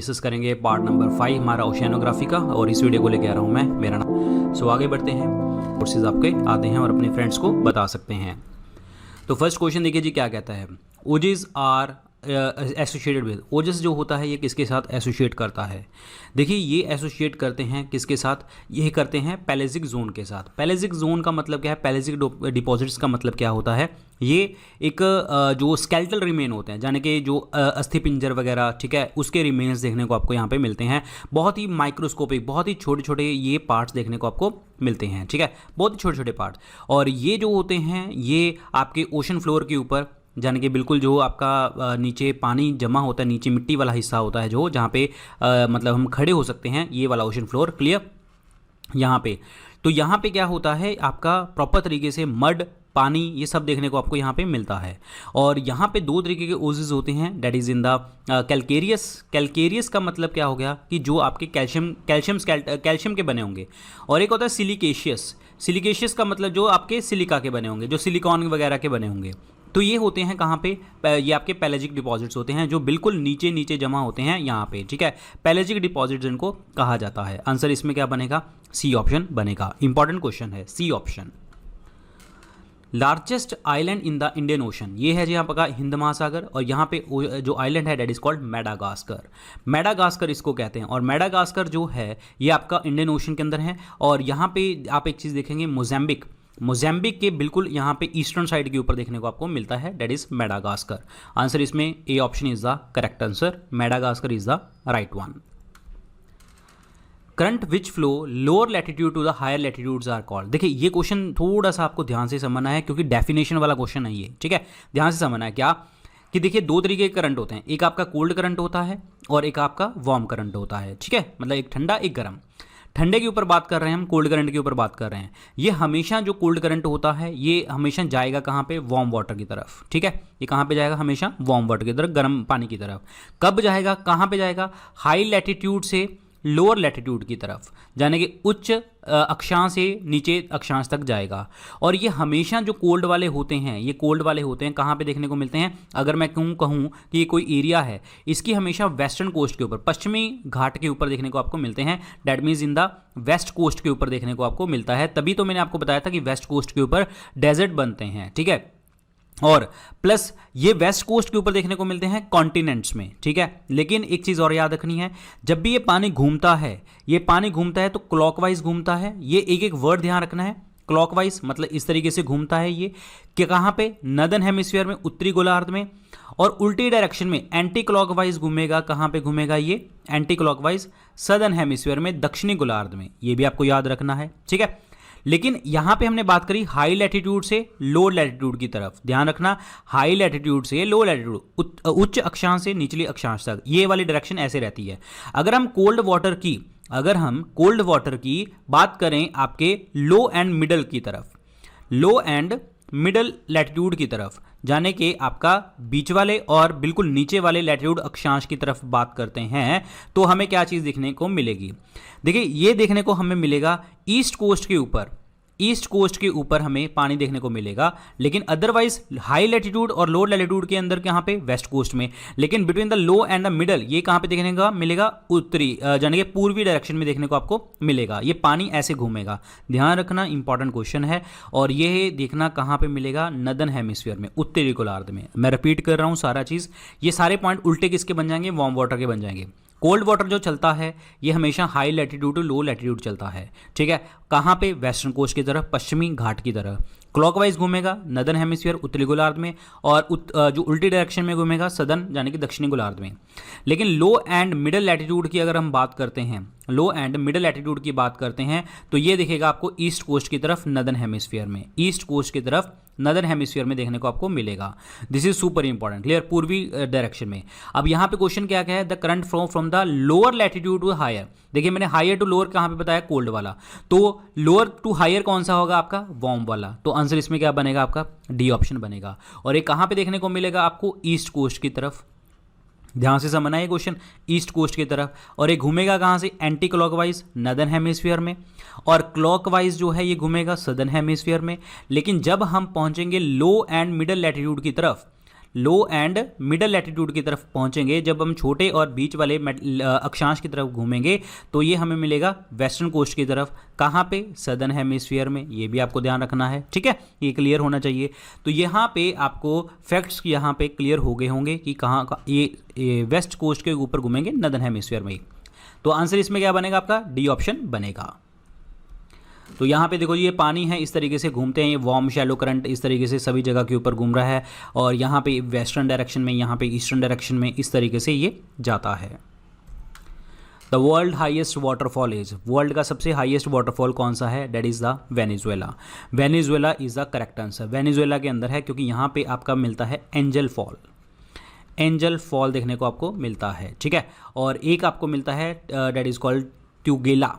Discuss करेंगे part number 5 हमारा ओशियानोग्राफी का, और इस वीडियो को लेके आ रहा हूँ मैं, मेरा नाम। सो आगे बढ़ते हैं, कोर्सेज आपके आते हैं और अपने फ्रेंड्स को बता सकते हैं। तो फर्स्ट क्वेश्चन देखिए जी क्या कहता है, ओजेस आर एसोसिएटेड विद, ओजस जो होता है ये किसके साथ एसोसिएट करता है। देखिए ये एसोसिएट करते हैं किसके साथ, ये करते हैं पैलेजिक जोन के साथ। पैलेजिक जोन का मतलब क्या है, पैलेजिक डिपॉजिट्स का मतलब क्या होता है, ये एक जो स्केलेटल रिमेन होते हैं, यानी कि जो अस्थि पिंजर वगैरह, ठीक है, उसके रिमेन्स देखने को आपको यहाँ पे मिलते हैं। बहुत ही माइक्रोस्कोपिक, बहुत ही छोटे छोटे ये पार्ट्स देखने को आपको मिलते हैं, ठीक है, बहुत ही छोटे छोटे पार्ट्स। और ये जो होते हैं ये आपके ओशन फ्लोर के ऊपर, यानी कि बिल्कुल जो आपका नीचे पानी जमा होता है, नीचे मिट्टी वाला हिस्सा होता है जो, जहाँ पे मतलब हम खड़े हो सकते हैं, ये वाला ओशन फ्लोर, क्लियर। यहाँ पे तो यहाँ पे क्या होता है, आपका प्रॉपर तरीके से मड, पानी, ये सब देखने को आपको यहाँ पे मिलता है। और यहाँ पे दो तरीके के ओजेस होते हैं, that is in the calcareous. Calcareous का मतलब क्या हो गया कि जो आपके कैल्शियम के बने होंगे, और एक होता है सिलिकेशियस। सिलिकेशियस का मतलब जो आपके सिलिका के बने होंगे, जो सिलिकॉन वगैरह के बने होंगे। तो ये होते हैं कहाँ पे, ये आपके पैलेजिक डिपॉजिट्स होते हैं जो बिल्कुल नीचे नीचे जमा होते हैं यहाँ पे, ठीक है, पैलेजिक डिपॉजिट्स इनको कहा जाता है। आंसर इसमें क्या बनेगा, सी ऑप्शन बनेगा। इंपॉर्टेंट क्वेश्चन है, c option. Largest island in the Indian Ocean, ये है जी यहाँ पर हिंद महासागर, और यहाँ पे जो आइलैंड है that is called Madagascar. Madagascar इसको कहते हैं, और मेडागास्कर जो है ये आपका इंडियन ओशन के अंदर है। और यहाँ पे आप एक चीज़ देखेंगे, मोज़ेम्बिक, मोज़ेम्बिक के बिल्कुल यहाँ पे ईस्टर्न साइड के ऊपर देखने को आपको मिलता है, डेट इज मेडागास्कर। आंसर इसमें a option is the correct answer, Madagascar is the right one. Current which flow lower latitude to the higher latitudes are called. देखिए ये क्वेश्चन थोड़ा सा आपको ध्यान से समझना है, क्योंकि डेफिनेशन वाला क्वेश्चन है ये, ठीक है, ध्यान से समझना है। क्या कि देखिए दो तरीके के करंट होते हैं, एक आपका कोल्ड करंट होता है और एक आपका वार्म करंट होता है, ठीक है, मतलब एक ठंडा एक गर्म। ठंडे के ऊपर बात कर रहे हैं हम, कोल्ड करंट के ऊपर बात कर रहे हैं। ये हमेशा जो कोल्ड करंट होता है ये हमेशा जाएगा कहाँ पे, वार्म वाटर की तरफ, ठीक है, ये कहाँ पे जाएगा, हमेशा वार्म वाटर की तरफ, गर्म पानी की तरफ। कब जाएगा, कहाँ पे जाएगा, हाई लैटिट्यूड से लोअर लैटिट्यूड की तरफ, यानी कि उच्च अक्षांश से नीचे अक्षांश तक जाएगा। और ये हमेशा जो कोल्ड वाले होते हैं, ये कोल्ड वाले होते हैं कहाँ पे देखने को मिलते हैं, अगर मैं कहूँ कि ये कोई एरिया है, इसकी हमेशा वेस्टर्न कोस्ट के ऊपर, पश्चिमी घाट के ऊपर देखने को आपको मिलते हैं। That means in the west coast के ऊपर देखने को आपको मिलता है। तभी तो मैंने आपको बताया था कि वेस्ट कोस्ट के ऊपर डेजर्ट बनते हैं, ठीक है, और प्लस ये वेस्ट कोस्ट के ऊपर देखने को मिलते हैं कॉन्टिनेंट्स में, ठीक है। लेकिन एक चीज़ और याद रखनी है, जब भी ये पानी घूमता है, ये पानी घूमता है तो क्लॉकवाइज घूमता है। ये एक एक वर्ड ध्यान रखना है, क्लॉकवाइज मतलब इस तरीके से घूमता है ये, कि कहाँ पे, नदर्न हेमिस्फीयर में, उत्तरी गोलार्ध में। और उल्टी डायरेक्शन में एंटी क्लॉकवाइज घूमेगा, कहाँ पे घूमेगा ये, एंटी क्लॉकवाइज सदर्न हेमिस्फीयर में, दक्षिणी गोलार्ध में। ये भी आपको याद रखना है, ठीक है। लेकिन यहां पे हमने बात करी हाई लैटिट्यूड से लो लैटिट्यूड की तरफ, ध्यान रखना, हाई लैटिट्यूड से लो लैटिट्यूड, उच्च अक्षांश से निचली अक्षांश तक, ये वाली डायरेक्शन ऐसे रहती है। अगर हम कोल्ड वाटर की बात करें आपके लो एंड मिडल की तरफ, लो एंड मिडल लैटिट्यूड की तरफ, जाने के आपका बीच वाले और बिल्कुल नीचे वाले लैटिट्यूड अक्षांश की तरफ बात करते हैं, तो हमें क्या चीज़ देखने को मिलेगी। देखिए ये देखने को हमें मिलेगा ईस्ट कोस्ट के ऊपर हमें पानी देखने को मिलेगा। लेकिन अदरवाइज हाई लैटिट्यूड और लो लैटिट्यूड के अंदर कहाँ पे, वेस्ट कोस्ट में। लेकिन between the low and the middle ये कहाँ पे देखने को मिलेगा, उत्तरी यानी कि पूर्वी डायरेक्शन में देखने को आपको मिलेगा। ये पानी ऐसे घूमेगा, ध्यान रखना, इंपॉर्टेंट क्वेश्चन है। और ये देखना कहाँ पे मिलेगा, नदर्न हेमिस्फीयर में, उत्तरी गोलार्ध में। मैं रिपीट कर रहा हूँ सारा चीज़, ये सारे पॉइंट उल्टे किसके बन जाएंगे, वार्म वाटर के बन जाएंगे। कोल्ड वाटर जो चलता है ये हमेशा high latitude to low latitude चलता है, ठीक है, कहाँ पे, वेस्टर्न कोस्ट की तरफ, पश्चिमी घाट की तरफ। क्लॉकवाइज घूमेगा नदर्न हेमिस्फीयर, उत्तरी गोलार्ध में, और जो उल्टी डायरेक्शन में घूमेगा सदर्न यानी कि दक्षिणी गोलार्ध में। लेकिन लो एंड मिडल लैटिट्यूड की अगर हम बात करते हैं, लो एंड मिडल लैटिट्यूड की बात करते हैं, तो ये दिखेगा आपको ईस्ट कोस्ट की तरफ, नदर्न हेमिस्फीयर में, ईस्ट कोस्ट की तरफ नदर्न हेमिस्फीयर में देखने को आपको मिलेगा। This is super important, clear, पूर्वी डायरेक्शन में। अब यहाँ पे क्वेश्चन क्या है, the current flow from the lower latitude to higher. देखिए मैंने हायर टू लोअर कहाँ पे बताया, कोल्ड वाला, तो लोअर टू हायर कौन सा होगा आपका, वार्म वाला। तो आंसर इसमें क्या बनेगा आपका, डी ऑप्शन बनेगा। और एक कहाँ पे देखने को मिलेगा आपको, ईस्ट कोस्ट की तरफ, ध्यान से समझना है क्वेश्चन, ईस्ट कोस्ट की तरफ। और ये घूमेगा कहाँ से, एंटी क्लॉकवाइज नदर्न हेमिस्फीयर में, और क्लॉकवाइज जो है ये घूमेगा सदर्न हेमिस्फीयर में। लेकिन जब हम पहुंचेंगे लो एंड मिडल लैटिट्यूड की तरफ, लो एंड मिडल लैटिट्यूड की तरफ पहुंचेंगे, जब हम छोटे और बीच वाले अक्षांश की तरफ घूमेंगे तो ये हमें मिलेगा वेस्टर्न कोस्ट की तरफ। कहाँ पे? सदर्न हेमिस्फीयर में। ये भी आपको ध्यान रखना है, ठीक है, ये क्लियर होना चाहिए। तो यहाँ पे आपको फैक्ट्स यहाँ पे क्लियर हो गए होंगे कि कहाँ ये वेस्ट कोस्ट के ऊपर घूमेंगे, नदर्न हेमिस्फीयर में। तो आंसर इसमें क्या बनेगा आपका? डी ऑप्शन बनेगा। तो यहाँ पे देखो ये पानी है, इस तरीके से घूमते हैं, ये वार्म शैलो करंट इस तरीके से सभी जगह के ऊपर घूम रहा है, और यहाँ पे वेस्टर्न डायरेक्शन में, यहाँ पे ईस्टर्न डायरेक्शन में, इस तरीके से ये जाता है। The world highest waterfall is, world का सबसे हाईएस्ट वाटरफॉल कौन सा है? That is the Venezuela. Venezuela is the correct answer. Venezuela के अंदर है, क्योंकि यहाँ पे आपका मिलता है एंजल फॉल, एंजल फॉल देखने को आपको मिलता है, ठीक है। और एक आपको मिलता है डेट इज़ कॉल्ड ट्यूगेला,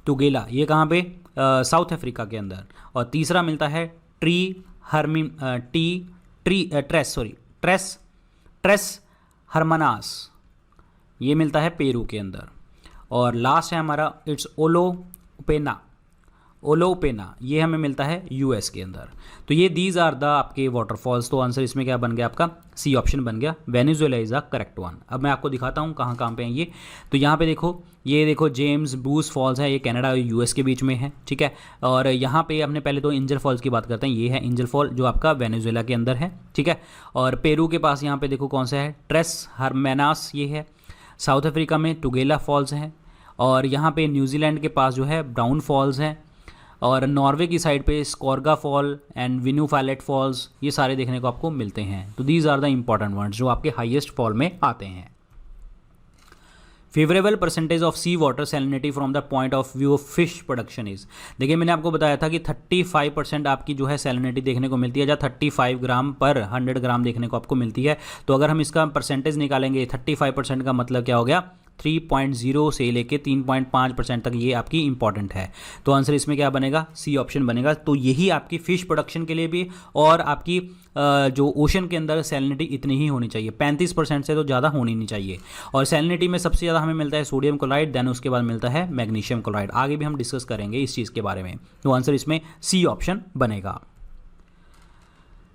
ट्यूगेला, ये कहाँ पे? साउथ अफ्रीका के अंदर। और तीसरा मिलता है ट्रेस हरमनास, ये मिलता है पेरू के अंदर। और लास्ट है हमारा इट्स ओलोपेना, ये हमें मिलता है यूएस के अंदर। तो ये दीज आर द आपके वाटरफॉल्स। तो आंसर इसमें क्या बन गया आपका? सी ऑप्शन बन गया, Venezuela is the correct one. अब मैं आपको दिखाता हूँ कहाँ कहाँ पे हैं ये। तो यहाँ पे देखो, ये देखो जेम्स ब्रूस फॉल्स है, ये कनाडा और यूएस के बीच में है, ठीक है। और यहाँ पे हमने पहले तो एंजल फॉल्स की बात करते हैं, ये है एंजल फॉल जो आपका वेनेजुएला के अंदर है, ठीक है। और पेरू के पास यहाँ पे देखो कौन सा है? ट्रेस हरमेनास, ये है। साउथ अफ्रीका में टुगेला फॉल्स हैं, और यहाँ पे न्यूजीलैंड के पास जो है ब्राउन फॉल्स हैं, और नॉर्वे की साइड पे Skorga fall and Vinnufallet falls, ये सारे देखने को आपको मिलते हैं। तो these are the important words जो आपके हाईएस्ट फॉल में आते हैं। Favourable percentage of sea water salinity from the point of view of fish production is, देखिए मैंने आपको बताया था कि 35% आपकी जो है सैलिनिटी देखने को मिलती है, या 35 ग्राम पर 100 ग्राम देखने को आपको मिलती है। तो अगर हम इसका परसेंटेज निकालेंगे, 35% का मतलब क्या हो गया? 3.0 से लेके 3.5% तक ये आपकी इंपॉर्टेंट है। तो आंसर इसमें क्या बनेगा? सी ऑप्शन बनेगा। तो यही आपकी फिश प्रोडक्शन के लिए भी, और आपकी जो ओशन के अंदर सैलिनिटी इतनी ही होनी चाहिए, 35% से तो ज़्यादा होनी नहीं चाहिए। और सैलिनिटी में सबसे ज़्यादा हमें मिलता है सोडियम क्लोराइड, देन उसके बाद मिलता है मैग्नीशियम क्लोराइड। आगे भी हम डिस्कस करेंगे इस चीज़ के बारे में। तो आंसर इसमें सी ऑप्शन बनेगा।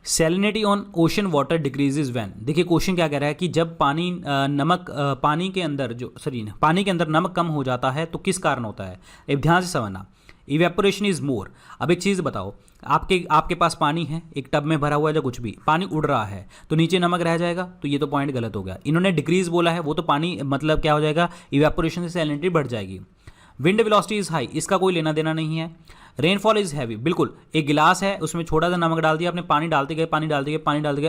Salinity on ocean water decreases when, देखिए क्वेश्चन क्या कह रहा है कि जब पानी के अंदर नमक कम हो जाता है तो किस कारण होता है? अब ध्यान से समझना, इवेपोरेशन इज मोर। अब एक चीज़ बताओ, आपके पास पानी है, एक टब में भरा हुआ है, जो कुछ भी पानी उड़ रहा है, तो नीचे नमक रह जाएगा, तो ये तो पॉइंट गलत हो गया। इन्होंने डिक्रीज बोला है, वो तो पानी मतलब क्या हो जाएगा? इवेपोरेशन से सैलिनिटी बढ़ जाएगी। विंड वेलोसिटी इज हाई, इसका कोई लेना देना नहीं है। रेनफॉल इज हैवी, बिल्कुल, एक गिलास है, उसमें छोटा सा नमक डाल दिया आपने, पानी डालते गए,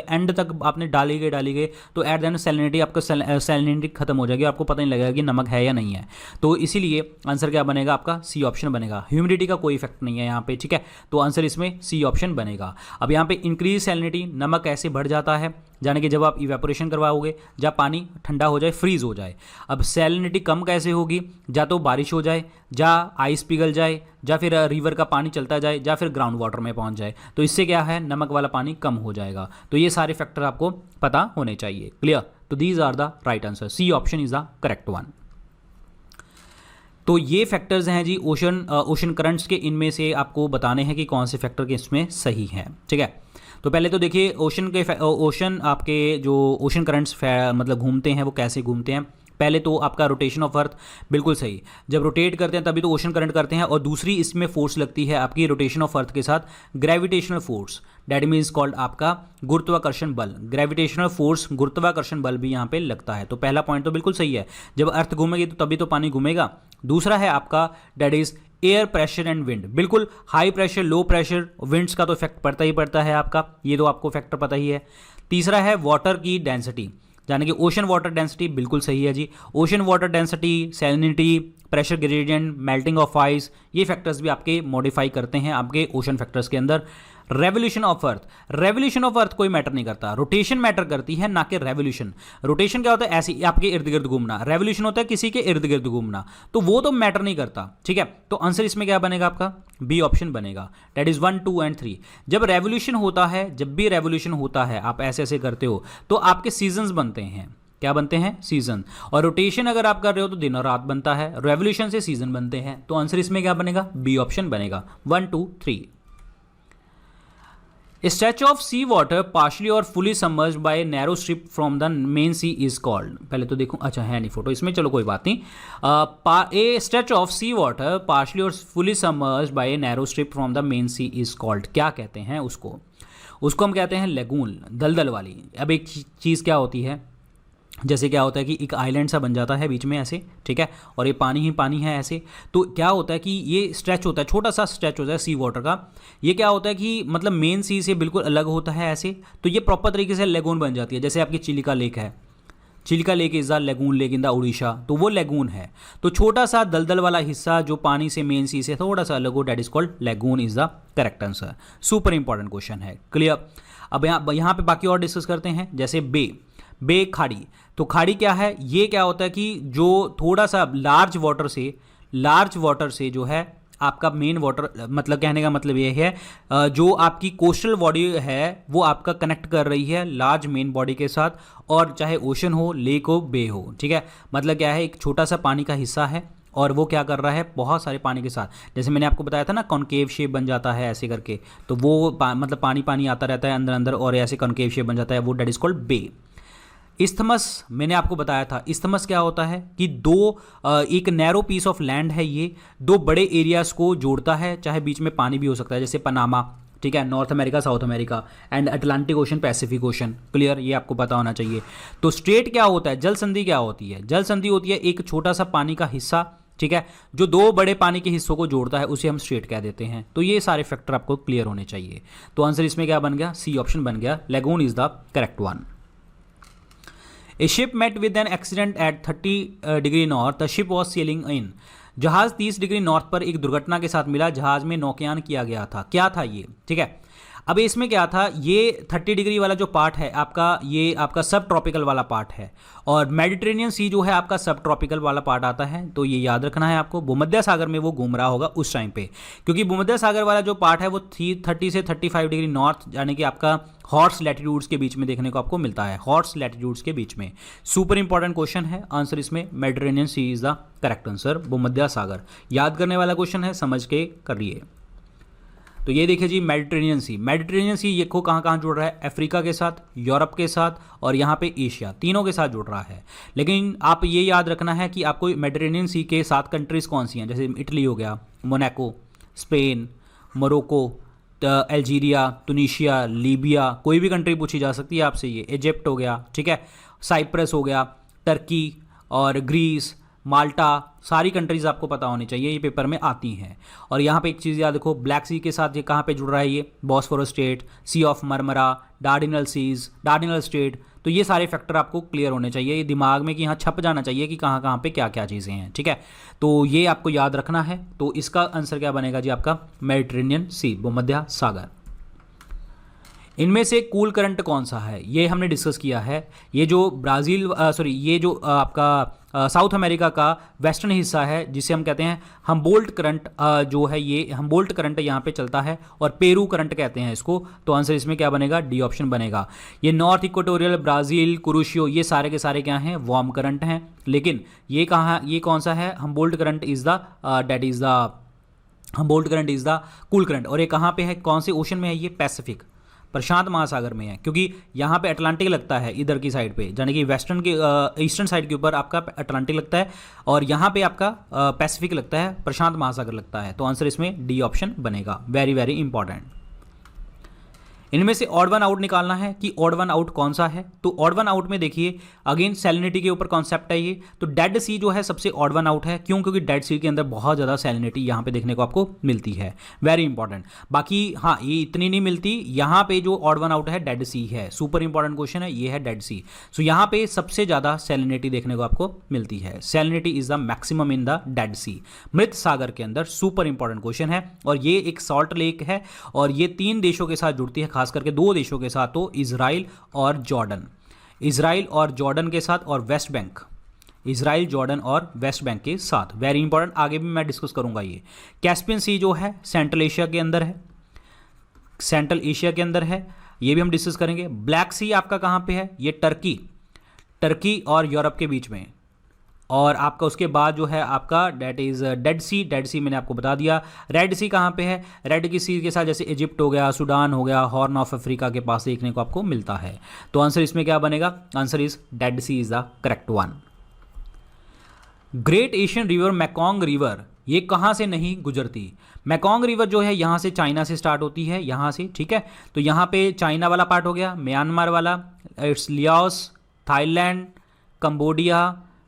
एंड तक आपने डाली गए, तो एट द एंड सैलिनिटी, आपका सैलिनिटी खत्म हो जाएगी, आपको पता नहीं लगेगा कि नमक है या नहीं है। तो इसीलिए आंसर क्या बनेगा आपका? सी ऑप्शन बनेगा। ह्यूमिडिटी का कोई इफेक्ट नहीं है यहाँ पे, ठीक है। तो आंसर इसमें सी ऑप्शन बनेगा। अब यहाँ पे इंक्रीज सैलिनिटी, नमक ऐसे बढ़ जाता है, यानी कि जब आप इवेपोरेशन करवाओगे, जब पानी ठंडा हो जाए, फ्रीज हो जाए। अब सैलिनिटी कम कैसे होगी? या तो बारिश हो जाए, या आइस पिघल जाए, या फिर रिवर का पानी चलता जाए, या फिर ग्राउंड वाटर में पहुंच जाए, तो इससे क्या है? नमक वाला पानी कम हो जाएगा। तो ये सारे फैक्टर आपको पता होने चाहिए। क्लियर? तो these are the right answer, c option is the correct one. तो ये फैक्टर्स हैं जी ओशन करंट्स के, इनमें से आपको बताने हैं कि कौन से फैक्टर के इसमें सही हैं, ठीक है। तो पहले तो देखिए ओशन आपके जो ओशन करंट्स मतलब घूमते हैं, वो कैसे घूमते हैं। पहले तो आपका रोटेशन ऑफ अर्थ, बिल्कुल सही, जब रोटेट करते हैं तभी तो ओशन करंट करते हैं। और दूसरी इसमें फोर्स लगती है आपकी रोटेशन ऑफ अर्थ के साथ, gravitational force, that means called आपका गुरुत्वाकर्षण बल। ग्रेविटेशनल फोर्स, गुरुत्वाकर्षण बल भी यहाँ पे लगता है। तो पहला पॉइंट तो बिल्कुल सही है, जब अर्थ घूमेगी तो तभी तो पानी घूमेगा। दूसरा है आपका that is air pressure and wind, बिल्कुल high pressure low pressure winds का तो इफेक्ट पड़ता ही पड़ता है आपका, ये तो आपको फैक्टर पता ही है। तीसरा है वाटर की डेंसिटी, यानी कि ओशन वाटर डेंसिटी, बिल्कुल सही है जी। Ocean water density, salinity, pressure gradient, melting of ice, ये फैक्टर्स भी आपके मॉडिफाई करते हैं आपके ओशन फैक्टर्स के अंदर। Revolution of earth, revolution of earth कोई मैटर नहीं करता, रोटेशन मैटर करती है, ना कि रेवोल्यूशन। रोटेशन क्या होता है? ऐसे आपके इर्द गिर्द घूमना, रेवोल्यूशन होता है किसी के इर्द गिर्द घूमना, तो वो तो मैटर नहीं करता, ठीक है। तो आंसर इसमें क्या बनेगा आपका? बी ऑप्शन बनेगा, डेट इज 1, 2 एंड 3। जब रेवोल्यूशन होता है, जब भी रेवोल्यूशन होता है, आप ऐसे ऐसे करते हो, तो आपके सीजन्स बनते हैं। क्या बनते हैं? सीजन। और रोटेशन अगर आप कर रहे हो तो दिन और रात बनता है, रेवोल्यूशन से सीजन बनते हैं। तो आंसर इसमें क्या बनेगा? बी ऑप्शन बनेगा, 1, 2, 3। Stretch of sea water partially और fully submerged by narrow strip from the main sea is called. पहले तो देखो, अच्छा है नहीं फोटो इसमें, चलो कोई बात नहीं। A stretch of sea water partially और fully submerged by a narrow strip from the main sea is called. क्या कहते हैं उसको? उसको हम कहते हैं लेगून, दलदल वाली। अब एक चीज़ क्या होती है, जैसे क्या होता है कि एक आइलैंड सा बन जाता है बीच में ऐसे, ठीक है, और ये पानी ही पानी है ऐसे, तो क्या होता है कि ये स्ट्रेच होता है, छोटा सा स्ट्रेच होता है सी वाटर का। ये क्या होता है कि मतलब मेन सी से बिल्कुल अलग होता है ऐसे, तो ये प्रॉपर तरीके से लेगून बन जाती है। जैसे आपकी चिलिका लेक है, Chilika lake is the lagoon lake in the Orissa, तो वो लेगून है। तो छोटा सा दलदल वाला हिस्सा जो पानी से मेन सी से थोड़ा सा अलग हो, that is called lagoon is the correct answer. Super important question है, क्लियर। अब यहाँ पे बाकी और डिस्कस करते हैं। जैसे बे खाड़ी, तो खाड़ी क्या है? ये क्या होता है कि जो थोड़ा सा लार्ज वाटर से जो है आपका मेन वाटर, मतलब कहने का मतलब ये है जो आपकी कोस्टल बॉडी है वो आपका कनेक्ट कर रही है लार्ज मेन बॉडी के साथ, और चाहे ओशन हो, लेक हो, बे हो, ठीक है। मतलब क्या है, एक छोटा सा पानी का हिस्सा है और वो क्या कर रहा है बहुत सारे पानी के साथ, जैसे मैंने आपको बताया था ना कॉनकेव शेप बन जाता है ऐसे करके, तो वो मतलब पानी आता रहता है अंदर अंदर और ऐसे कॉनकेव शेप बन जाता है, वो that is called bay. Isthmus मैंने आपको बताया था, इस्थमस क्या होता है कि एक नैरो पीस ऑफ लैंड है, ये दो बड़े एरियाज को जोड़ता है, चाहे बीच में पानी भी हो सकता है, जैसे पनामा, ठीक है, north America, south America and Atlantic ocean, Pacific ocean, clear, ये आपको पता होना चाहिए। तो स्ट्रेट क्या होता है, जल संधि क्या होती है? जल संधि होती है एक छोटा सा पानी का हिस्सा, ठीक है, जो दो बड़े पानी के हिस्सों को जोड़ता है, उसे हम स्ट्रेट कह देते हैं। तो ये सारे फैक्टर आपको क्लियर होने चाहिए। तो आंसर इसमें क्या बन गया? सी ऑप्शन बन गया, lagoon is the correct one. A ship met with an accident at 30 degree north, the ship was sailing in. जहाज 30 डिग्री नॉर्थ पर एक दुर्घटना के साथ मिला, जहाज में नौकायन किया गया था। क्या था ये? ठीक है, अब इसमें क्या था, ये 30 डिग्री वाला जो पार्ट है आपका, ये आपका सब ट्रॉपिकल वाला पार्ट है, और मेडिटेरेनियन सी जो है आपका सब ट्रॉपिकल वाला पार्ट आता है। तो ये याद रखना है आपको, भूमध्य सागर में वो घूम रहा होगा उस टाइम पे, क्योंकि भूमध्य सागर वाला जो पार्ट है वो 30 से 35 डिग्री नॉर्थ, यानी कि आपका हॉर्स लैटिट्यूड्स के बीच में देखने को आपको मिलता है, हॉर्स लैटिट्यूड्स के बीच में। सुपर इंपॉर्टेंट क्वेश्चन है, आंसर इसमें Mediterranean Sea is the correct answer, भूमध्य सागर। याद करने वाला क्वेश्चन है, समझ के करिए। तो ये देखिए जी, मेडिटेरेनियन सी ये को कहाँ जुड़ रहा है? अफ्रीका के साथ, यूरोप के साथ और यहाँ पे एशिया, तीनों के साथ जुड़ रहा है। लेकिन आप ये याद रखना है कि आपको मेडिटेरेनियन सी के 7 कंट्रीज कौन सी हैं, जैसे इटली हो गया, Monaco, Spain, Morocco, Algeria, Tunisia, Libya, कोई भी कंट्री पूछी जा सकती है आपसे, ये इजिप्ट हो गया, ठीक है, साइप्रस हो गया, टर्की और ग्रीस, माल्टा, सारी कंट्रीज़ आपको पता होनी चाहिए, ये पेपर में आती हैं। और यहाँ पे एक चीज़ याद रखो, ब्लैक सी के साथ ये कहाँ पे जुड़ रहा है? ये Bosphorus strait, sea of Marmara, Dardanelles seas, Dardanelles strait. तो ये सारे फैक्टर आपको क्लियर होने चाहिए, ये दिमाग में कि यहाँ छप जाना चाहिए कि कहाँ कहाँ पे क्या क्या चीज़ें हैं, ठीक है। तो ये आपको याद रखना है। तो इसका आंसर क्या बनेगा जी आपका? मेडिटेरेनियन सी, भूमध्य सागर। इनमें से कूल करंट कौन सा है? ये हमने डिस्कस किया है। ये जो ये जो आपका साउथ अमेरिका का वेस्टर्न हिस्सा है, जिसे हम कहते हैं हम्बोल्ट करंट, जो है ये हम्बोल्ट करंट यहाँ पे चलता है, और पेरू करंट कहते हैं इसको। तो आंसर इसमें क्या बनेगा? डी ऑप्शन बनेगा। ये नॉर्थ इक्वेटोरियल, ब्राज़ील, कुरुशियो, ये सारे के सारे क्या हैं? वार्म करंट हैं। लेकिन ये कौन सा है? Humboldt current is the Humboldt current is the cool current. और ये कहाँ पे है, कौन से ओशन में है? ये पैसिफिक, प्रशांत महासागर में है, क्योंकि यहाँ पे अटलांटिक लगता है इधर की साइड पे, यानी कि वेस्टर्न के ईस्टर्न साइड के ऊपर आपका अटलांटिक लगता है, और यहाँ पे आपका पैसिफिक लगता है, प्रशांत महासागर लगता है। तो आंसर इसमें डी ऑप्शन बनेगा, वेरी वेरी इंपॉर्टेंट। इनमें से ऑड वन आउट निकालना है कि ऑड वन आउट कौन सा है। तो ऑड वन आउट में देखिए, अगेन सैलिनिटी के ऊपर कॉन्सेप्ट है ये। तो डेड सी जो है सबसे ऑड वन आउट है, क्यों? क्योंकि डेड सी के अंदर बहुत ज़्यादा सैलिनिटी यहाँ पे देखने को आपको मिलती है, वेरी इंपॉर्टेंट। बाकी हाँ, ये इतनी नहीं मिलती। यहाँ पे जो ऑड वन आउट है डेड सी है, सुपर इंपॉर्टेंट क्वेश्चन है, ये है डेड सी। सो यहाँ पे सबसे ज़्यादा सैलिनिटी देखने को आपको मिलती है, salinity is the maximum in the Dead Sea, मृत सागर के अंदर। सुपर इंपॉर्टेंट क्वेश्चन है, और ये एक सॉल्ट लेक है, और ये 3 देशों के साथ जुड़ती है, खास करके 2 देशों के साथ, तो इजराइल और जॉर्डन, इजराइल और जॉर्डन के साथ, और वेस्ट बैंक, इजराइल, जॉर्डन और वेस्ट बैंक के साथ, वेरी इंपॉर्टेंट। आगे भी मैं डिस्कस करूंगा। ये कैस्पियन सी जो है सेंट्रल एशिया के अंदर है, सेंट्रल एशिया के अंदर है, ये भी हम डिस्कस करेंगे। ब्लैक सी आपका कहां पे है? ये टर्की और यूरोप के बीच में, और आपका उसके बाद जो है आपका that is Dead Sea. Dead Sea मैंने आपको बता दिया। रेड सी कहाँ पे है? रेड की सी के साथ जैसे इजिप्ट हो गया, सूडान हो गया, हॉर्न ऑफ अफ्रीका के पास देखने को आपको मिलता है। तो आंसर इसमें क्या बनेगा? Answer is Dead Sea is the correct one. Great Asian river Mekong river ये कहाँ से नहीं गुजरती? मैकोंग रिवर जो है यहाँ से चाइना से स्टार्ट होती है, यहाँ से, ठीक है। तो यहाँ पे चाइना वाला पार्ट हो गया, म्यांमार वाला, इट्स लियाओस, थाईलैंड, कंबोडिया,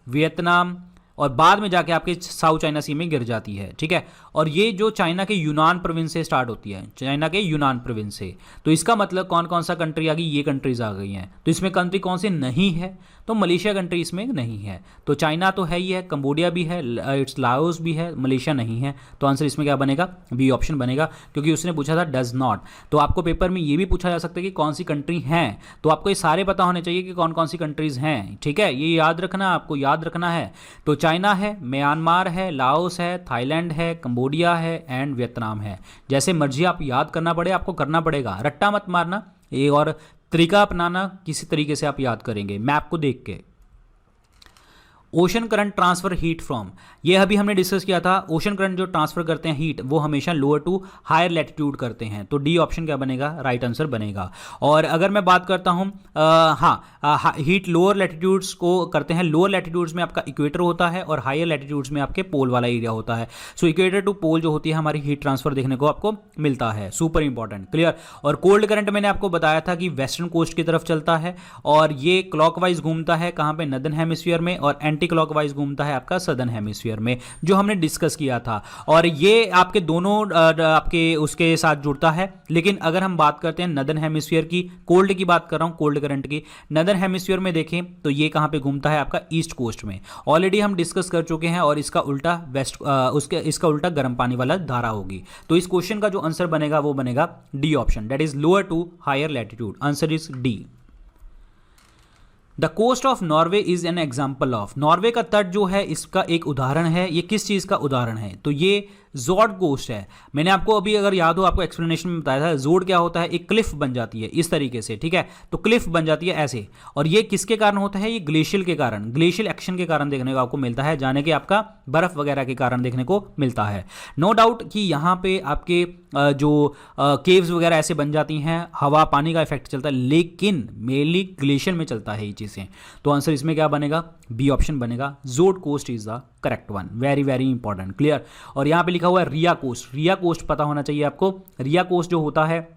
वियतनाम, और बाद में जाके आपके साउथ चाइना सी में गिर जाती है, ठीक है। और ये जो चाइना के यूनान प्रोविंस से स्टार्ट होती है, चाइना के यूनान प्रोविंस से। तो इसका मतलब कौन कौन सा कंट्री आ गई? ये कंट्रीज आ गई हैं। तो इसमें कंट्री कौन सी नहीं है? तो मलेशिया कंट्री इसमें नहीं है। तो चाइना तो है ही है, कंबोडिया भी है, इट्स लाओस भी है, मलेशिया नहीं है। तो आंसर इसमें क्या बनेगा? बी ऑप्शन बनेगा, क्योंकि उसने पूछा था डज नॉट। तो आपको पेपर में ये भी पूछा जा सकता है कि कौन सी कंट्री हैं, तो आपको ये सारे पता होने चाहिए कि कौन कौन सी कंट्रीज हैं, ठीक है। ये याद रखना, आपको याद रखना है। तो चाइना है, म्यांमार है, लाओस है, थाईलैंड है, कंबोडिया है एंड वियतनाम है। जैसे मर्जी आप याद करना पड़े, आपको करना पड़ेगा, रट्टा मत मारना। ये और तरीका अपनाना, किसी तरीके से आप याद करेंगे मैप को देख के। Ocean current transfer heat from, ये अभी हमने डिस्कस किया था। ओशन करंट जो ट्रांसफर करते हैं हीट, वो हमेशा लोअर टू हायर लैटिट्यूड करते हैं। तो डी ऑप्शन क्या बनेगा? राइट आंसर बनेगा। और अगर मैं बात करता हूँ हीट लोअर लैटिट्यूड्स को करते हैं। लोअर लैटिट्यूड्स में आपका इक्वेटर होता है और हायर लैटिट्यूड्स में आपके पोल वाला एरिया होता है। सो इक्वेटर टू पोल जो होती है हमारी हीट ट्रांसफर देखने को आपको मिलता है। Super important, clear. और कोल्ड करंट मैंने आपको बताया था कि वेस्टर्न कोस्ट की तरफ चलता है और ये क्लॉकवाइज घूमता है कहाँ पे? नदर्न हेमिस्फीयर में, और एंटी क्लॉकवाइज घूमता है आपका सदर्न हेमिस्फीयर में, जो हमने डिस्कस किया था। और ये आपके दोनों आपके उसके साथ जुड़ता है। लेकिन अगर हम बात करते हैं नदर्न हेमिस्फीयर की, कोल्ड की बात कर रहा हूं, कोल्ड करंट की, नदर्न हेमिस्फीयर में देखें तो ये कहां पे घूमता है? आपका ईस्ट कोस्ट में। ऑलरेडी हम डिस्कस कर चुके हैं। और इसका उल्टा इसका उल्टा गर्म पानी वाला धारा होगी। तो इस क्वेश्चन का जो आंसर बनेगा वो बनेगा d option, that is lower to higher latitude. Answer is d. The coast of Norway is an example of, Norway का तट जो है इसका एक उदाहरण है। ये किस चीज का उदाहरण है? तो ये जोड कोस्ट है। मैंने आपको अभी अगर याद हो, आपको एक्सप्लेनेशन में बताया था, जोड क्या होता है? एक क्लिफ बन जाती है इस तरीके से, ठीक है। तो क्लिफ बन जाती है ऐसे, और ये किसके कारण होता है? ये ग्लेशियल के कारण, ग्लेशियल एक्शन के कारण देखने को आपको मिलता है, जाने कि आपका बर्फ वगैरह के कारण देखने को मिलता है। नो डाउट कि यहाँ पे आपके जो केव्स वगैरह ऐसे बन जाती हैं, हवा पानी का इफेक्ट चलता है, लेकिन मेनली ग्लेशियर में चलता है ये चीज़ें। तो आंसर इसमें क्या बनेगा? बी ऑप्शन बनेगा। Fjord coast is the correct one. Very very important, clear. और यहाँ पे लिखा हुआ है रिया कोस्ट। रिया कोस्ट पता होना चाहिए आपको। रिया कोस्ट जो होता है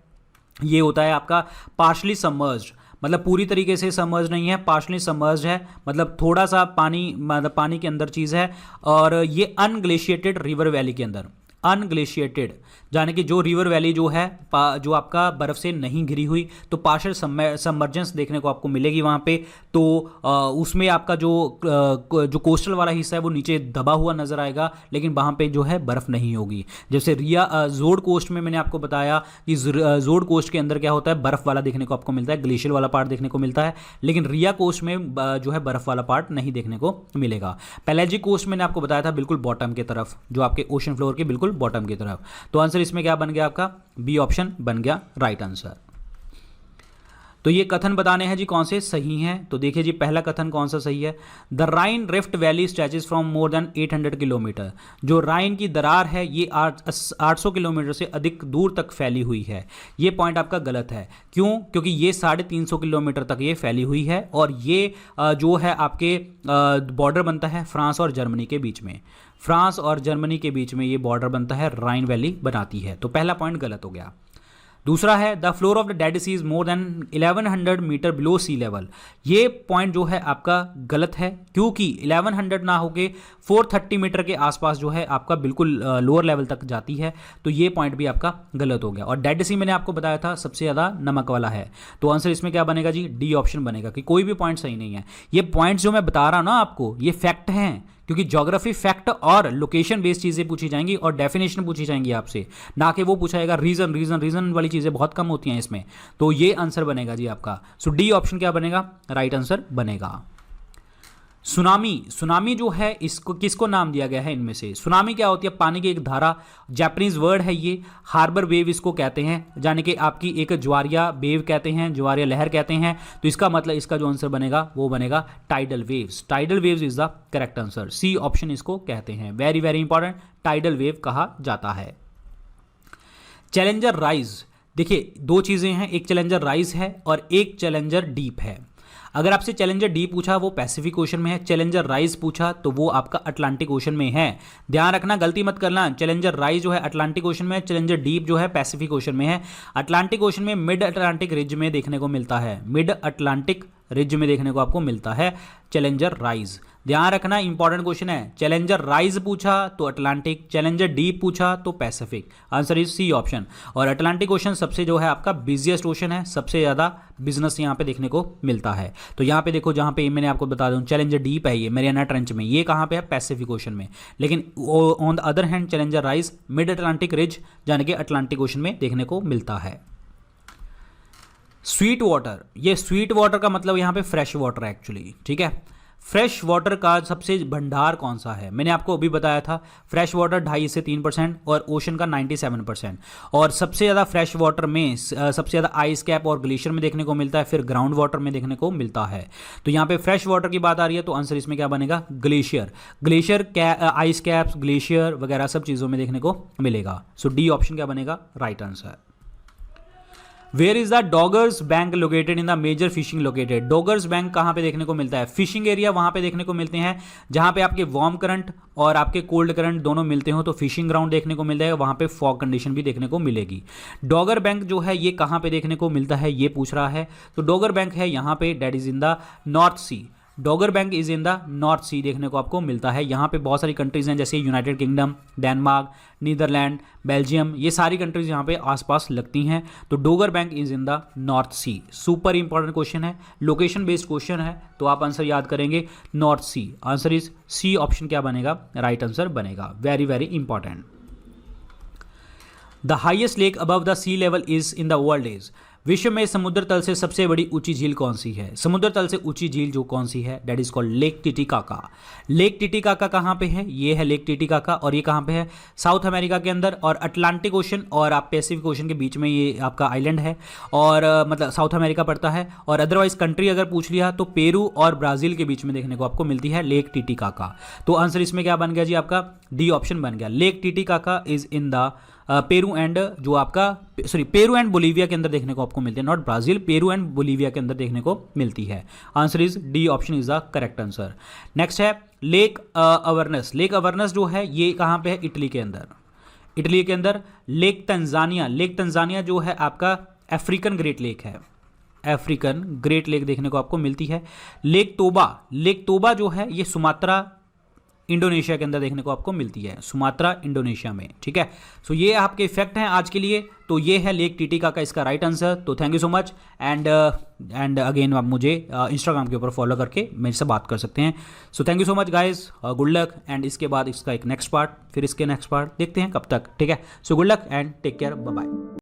ये होता है आपका पार्शली सबमर्ज्ड, मतलब पूरी तरीके से सबमर्ज नहीं है, पार्शली सबमर्ज्ड है, मतलब थोड़ा सा पानी, मतलब पानी के अंदर चीज़ है। और ये अनग्लेशिएटेड रिवर वैली के अंदर, अनग्लेशिएटेड यानी कि जो रिवर वैली जो है जो आपका बर्फ से नहीं घिरी हुई, तो पार्शियल सबमर्जेंस देखने को आपको मिलेगी वहाँ पे। तो उसमें आपका जो कोस्टल वाला हिस्सा है वो नीचे दबा हुआ नजर आएगा, लेकिन वहाँ पे जो है बर्फ नहीं होगी। जैसे जोड कोस्ट में मैंने आपको बताया कि जोड कोस्ट के अंदर क्या होता है? बर्फ वाला देखने को आपको मिलता है, ग्लेशियर वाला पार्ट देखने को मिलता है। लेकिन रिया कोस्ट में जो है बर्फ वाला पार्ट नहीं देखने को मिलेगा। पेलेजिक कोस्ट मैंने आपको बताया था बिल्कुल बॉटम की तरफ, जो आपके ओशन फ्लोर के बिल्कुल बॉटम की तरफ। तो आंसर इसमें क्या बन गया? आपका बी ऑप्शन बन गया राइट आंसर। तो ये कथन बताने हैं जी कौन से सही हैं। तो देखिए जी पहला कथन कौन सा सही है? The Rhine rift valley stretches from more than 800 kilometre. जो राइन की दरार है ये 800 किलोमीटर से अधिक दूर तक फैली हुई है। ये पॉइंट आपका गलत है। क्यों? क्योंकि ये 350 किलोमीटर तक ये फैली हुई है, और ये जो है आपके बॉर्डर बनता है फ्रांस और जर्मनी के बीच में। फ्रांस और जर्मनी के बीच में ये बॉर्डर बनता है, राइन वैली बनाती है। तो पहला पॉइंट गलत हो गया। दूसरा है the floor of the Dead Sea is more than 1100 metre below sea level. ये पॉइंट जो है आपका गलत है, क्योंकि 1100 ना होके 430 मीटर के आसपास जो है आपका बिल्कुल लोअर लेवल तक जाती है। तो ये पॉइंट भी आपका गलत हो गया। और डेड सी मैंने आपको बताया था सबसे ज़्यादा नमक वाला है। तो आंसर इसमें क्या बनेगा जी? डी ऑप्शन बनेगा, कि कोई भी पॉइंट सही नहीं है। ये पॉइंट्स जो मैं बता रहा हूँ ना आपको, ये फैक्ट हैं, क्योंकि ज्योग्राफी फैक्ट और लोकेशन बेस्ड चीज़ें पूछी जाएंगी और डेफिनेशन पूछी जाएंगी आपसे, ना कि वो पूछा जाएगा रीजन रीजन रीजन वाली चीज़ें बहुत कम होती हैं इसमें। तो ये आंसर बनेगा जी आपका। सो डी ऑप्शन क्या बनेगा? राइट आंसर बनेगा। सुनामी जो है इसको किसको नाम दिया गया है इनमें से? सुनामी क्या होती है? पानी की एक धारा, जापानीज वर्ड है ये। हार्बर वेव इसको कहते हैं, यानी कि आपकी एक ज्वारिया वेव कहते हैं, ज्वारिया लहर कहते हैं। तो इसका मतलब इसका जो आंसर बनेगा वो बनेगा tidal waves. Tidal waves is the correct answer, c option इसको कहते हैं। Very very important, tidal wave कहा जाता है। चैलेंजर राइज, देखिए दो चीजें हैं, एक चैलेंजर राइज है और एक चैलेंजर डीप है। अगर आपसे चैलेंजर डीप पूछा वो पैसिफिक ओशन में है, चैलेंजर राइज पूछा तो वो आपका अटलांटिक ओशन में है। ध्यान रखना, गलती मत करना। चैलेंजर राइज जो है अटलांटिक ओशन में है, चैलेंजर डीप जो है पैसिफिक ओशन में है। अटलांटिक ओशन में मिड अटलांटिक रिज में देखने को मिलता है, मिड अटलांटिक रिज में देखने को आपको मिलता है चैलेंजर राइज। ध्यान रखना, इंपॉर्टेंट क्वेश्चन है। चैलेंजर राइज पूछा तो अटलांटिक, चैलेंजर डीप पूछा तो Pacific. Answer is C option. और अटलांटिक ओशन सबसे जो है आपका बिजिएस्ट ओशन है, सबसे ज़्यादा बिजनेस यहाँ पे देखने को मिलता है। तो यहाँ पे देखो, जहाँ पे मैंने आपको बता दूँ चैलेंजर डीप है ये मैरियाना ट्रेंच में, ये कहाँ पे है? पैसिफिक ओशन में। लेकिन on the other hand challenger rise mid Atlantic ridge यानी कि अटलांटिक ओशन में देखने को मिलता है। स्वीट वाटर, ये स्वीट वाटर का मतलब यहाँ पे फ्रेश वाटर है एक्चुअली, ठीक है। फ्रेश वाटर का सबसे भंडार कौन सा है? मैंने आपको अभी बताया था, फ्रेश वाटर 2.5 से 3% और ओशन का 97%। और सबसे ज़्यादा फ्रेश वाटर में सबसे ज़्यादा आइस कैप और ग्लेशियर में देखने को मिलता है, फिर ग्राउंड वाटर में देखने को मिलता है। तो यहाँ पे फ्रेश वाटर की बात आ रही है तो आंसर इसमें क्या बनेगा? Glacier. Glacier ice caps, glacier वगैरह सब चीज़ों में देखने को मिलेगा। सो डी ऑप्शन क्या बनेगा? Right answer. Where is the Dogger's bank located in the major fishing located? Dogger's bank कहाँ पे देखने को मिलता है? फिशिंग एरिया वहाँ पे देखने को मिलते हैं जहाँ पे आपके वार्म करंट और आपके कोल्ड करंट दोनों मिलते हो, तो फिशिंग ग्राउंड देखने को मिलता है, वहाँ पे फॉग कंडीशन भी देखने को मिलेगी। डॉगर बैंक जो है ये कहाँ पे देखने को मिलता है ये पूछ रहा है। तो डॉगर बैंक है यहाँ पे, that is in the North Sea. Dogger bank is in the North Sea देखने को आपको मिलता है। यहाँ पे बहुत सारी कंट्रीज हैं जैसे United Kingdom, Denmark, Netherland, Belgium, ये सारी कंट्रीज यहाँ पे आसपास लगती हैं। तो Dogger bank is in the North Sea. Super important question है, लोकेशन बेस्ड क्वेश्चन है, तो आप आंसर याद करेंगे North Sea. Answer is C option क्या बनेगा? राइट आंसर बनेगा। Very very important. The highest lake above the sea level is in the world is? विश्व में समुद्र तल से सबसे बड़ी ऊंची झील कौन सी है? समुद्र तल से ऊंची झील जो कौन सी है, that is called lake Titicaca. Lake Titicaca कहाँ पे है? ये है लेक टिटिकाका, और ये कहाँ पे है? साउथ अमेरिका के अंदर, और अटलांटिक ओशन और आप पैसिफिक ओशन के बीच में ये आपका आइलैंड है, और मतलब साउथ अमेरिका पड़ता है। और अदरवाइज कंट्री अगर पूछ लिया तो पेरू और ब्राज़ील के बीच में देखने को आपको मिलती है लेक टिटिकाका। तो आंसर इसमें क्या बन गया जी? आपका डी ऑप्शन बन गया। Lake Titicaca is in the Peru and जो आपका पेरू एंड बोलीविया के अंदर देखने को आपको मिलती है, not Brazil, Peru and Bolivia के अंदर देखने को मिलती है। Answer is D option is the correct answer. Next है लेक अवर्नस। लेक अवर्नस जो है ये कहाँ पे है? इटली के अंदर। इटली के अंदर लेक तंजानिया। लेक तंजानिया जो है आपका अफ्रीकन ग्रेट लेक है, अफ्रीकन ग्रेट लेक देखने को आपको मिलती है। लेक तोबा, लेक तोबा जो है ये सुमात्रा इंडोनेशिया के अंदर देखने को आपको मिलती है, सुमात्रा इंडोनेशिया में, ठीक है। सो ये आपके इफेक्ट हैं आज के लिए। तो ये है लेक टिटिकाका का इसका राइट आंसर। तो thank you so much, and again आप मुझे इंस्टाग्राम के ऊपर फॉलो करके मेरे से बात कर सकते हैं। So thank you so much guys, good luck. And इसके बाद इसका एक नेक्स्ट पार्ट, फिर इसके नेक्स्ट पार्ट देखते हैं कब तक, ठीक है। So good luck and take care, bye bye.